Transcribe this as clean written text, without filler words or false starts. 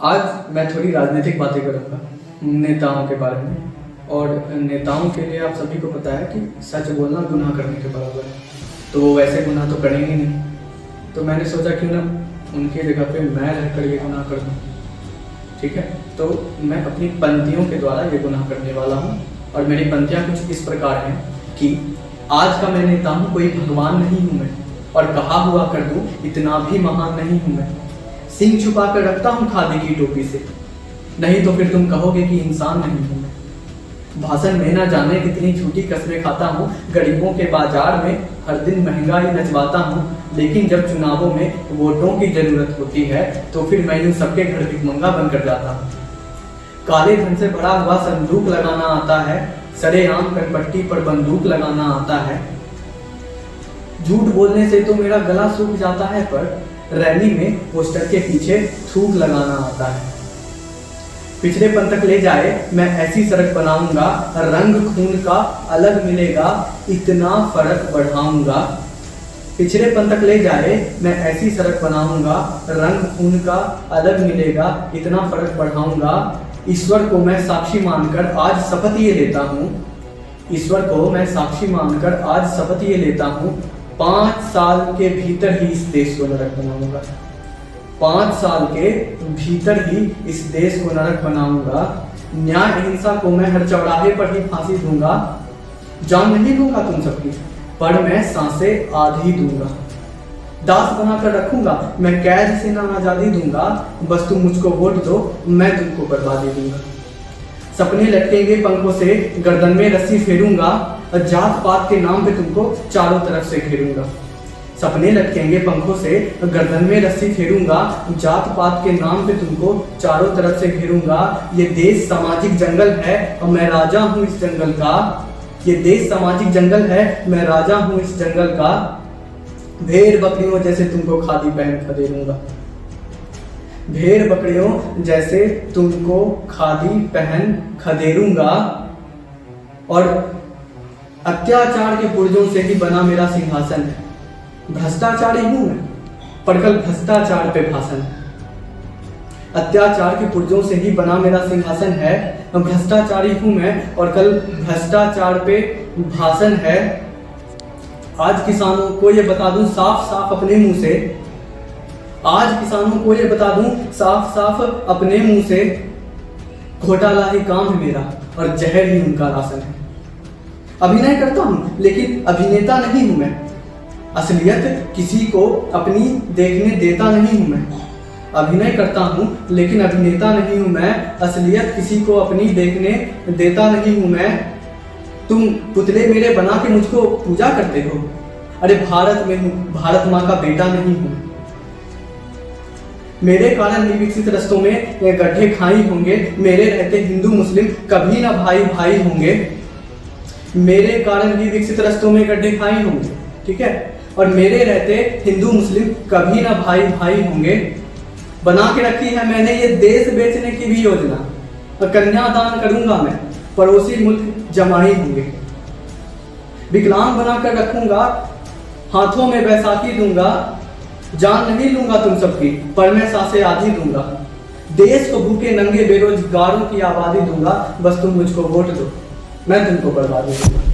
आज मैं थोड़ी राजनीतिक बातें करूँगा नेताओं के बारे में। और नेताओं के लिए आप सभी को पता है कि सच बोलना गुनाह करने के बराबर है, तो वो वैसे गुनाह तो करेंगे नहीं। तो मैंने सोचा क्यों ना उनकी जगह पे मैं रह कर ये गुनाह कर दूँ। ठीक है, तो मैं अपनी पंक्तियों के द्वारा ये गुनाह करने वाला हूँ। और मेरी पंक्तियाँ कुछ इस प्रकार हैं कि आज का मैं नेता हूँ, कोई भगवान नहीं हूँ मैं, और कहा हुआ कर दूँ इतना भी महान नहीं हूँ मैं। सिंह छुपा कर रखता हूँ खादी की टोपी से, नहीं तो फिर तुम कहोगे कि इंसान नहीं हूँ मैं। भाषण में ना जाने कितनी झूठी कसमें खाता हूँ, गरीबों के बाजार में हर दिन महंगाई नचवाता हूँ, लेकिन जब चुनावों में वोटों की जरूरत होती है तो फिर मैं यूं सबके घर भिखमंगा बनकर जाता हूँ। काले धन से भरा हुआ संदूक लगाना आता है, सरेआम कनपट्टी पर बंदूक लगाना आता है। झूठ बोलने से तो मेरा गला सूख जाता है, पर रैली में पोस्टर के पीछे थूक लगाना आता है। पिछड़ेपन तक ले जाए मैं ऐसी सड़क बनाऊंगा, रंग खून का अलग मिलेगा इतना फर्क बढ़ाऊंगा। पिछड़ेपन तक ले जाए मैं ऐसी सड़क बनाऊंगा, रंग खून का अलग मिलेगा इतना फर्क बढ़ाऊंगा। ईश्वर को मैं साक्षी मानकर आज शपथ ये लेता हूँ, ईश्वर को मैं साक्षी मानकर आज शपथ ये लेता हूँ, 5 साल के भीतर ही इस देश को नरक बनाऊंगा। 5 साल के भीतर ही इस देश को नरक बनाऊंगा। न्याय अहिंसा को मैं हर चौराहे पर ही फांसी दूंगा। जान नहीं दूंगा तुम सबकी, पर मैं सांसें आधी दूंगा। दास बनाकर रखूंगा मैं, कैद से ना आजादी दूंगा। बस तुम मुझको वोट दो, मैं तुमको बर्बादी दूंगा। सपने लटकेंगे पंखों से, गर्दन में रस्सी फेरूंगा, जात पात के नाम पे तुमको चारों तरफ से घेरूंगा। सपने लटकेंगे पंखों से, गर्दन में रस्सी फेरूंगा, जात पात के नाम पे तुमको चारों तरफ से घेरूंगा। ये देश सामाजिक जंगल है और मैं राजा हूँ इस जंगल का। ये देश सामाजिक जंगल है, मैं राजा हूँ इस जंगल का। भेड़ बकरियों जैसे तुमको खादी पहन खदेड़ूंगा। भेड़ बकरियों जैसे तुमको खादी पहन खदेड़ूंगा। और अत्याचार के पुर्जों से ही बना मेरा सिंहासन है। भ्रष्टाचारी हूं मैं, पर कल भ्रष्टाचार पे भाषण है। अत्याचार के पुर्जों से ही बना मेरा सिंहासन है। भ्रष्टाचारी हूं मैं और कल भ्रष्टाचार पे भाषण है। आज किसानों को ये बता दूं साफ साफ अपने मुंह से, आज किसानों को ये बता दूं साफ साफ अपने मुंह से, घोटाला ही काम है मेरा और जहर ही उनका राशन है। अभिनय करता हूं लेकिन अभिनेता नहीं हूं मैं। असलियत किसी को अपनी देखने देता नहीं हूं मैं। अभिनय करता हूं लेकिन अभिनेता नहीं हूं मैं। असलियत किसी को अपनी देखने देता नहीं हूं मैं। तुम पुतले मेरे बना के मुझको पूजा करते हो। अरे भारत में हूं, भारत माँ का बेटा नहीं हूं। मेरे कारण ही विकसित रस्तों में गड्ढे खाई होंगे। मेरे रहते हिंदू मुस्लिम कभी ना भाई भाई होंगे। मेरे कारण ही विकसित रस्तों में गड्ढे खाई होंगे, ठीक है। और मेरे रहते हिंदू मुस्लिम कभी ना भाई भाई होंगे। बना के रखी है मैंने ये देश बेचने की भी योजना, और कन्यादान करूंगा मैं, पड़ोसी मुल्क जमाई होंगे। विकलांग बनाकर रखूंगा, हाथों में बैसाखी दूंगा। जान नहीं लूंगा तुम सबकी, पर मैं सांसें आधी दूंगा। देश को भूखे नंगे बेरोजगारों की आबादी दूंगा। बस तुम मुझको वोट दो, मैं तुमको बर्बादी दूंगा।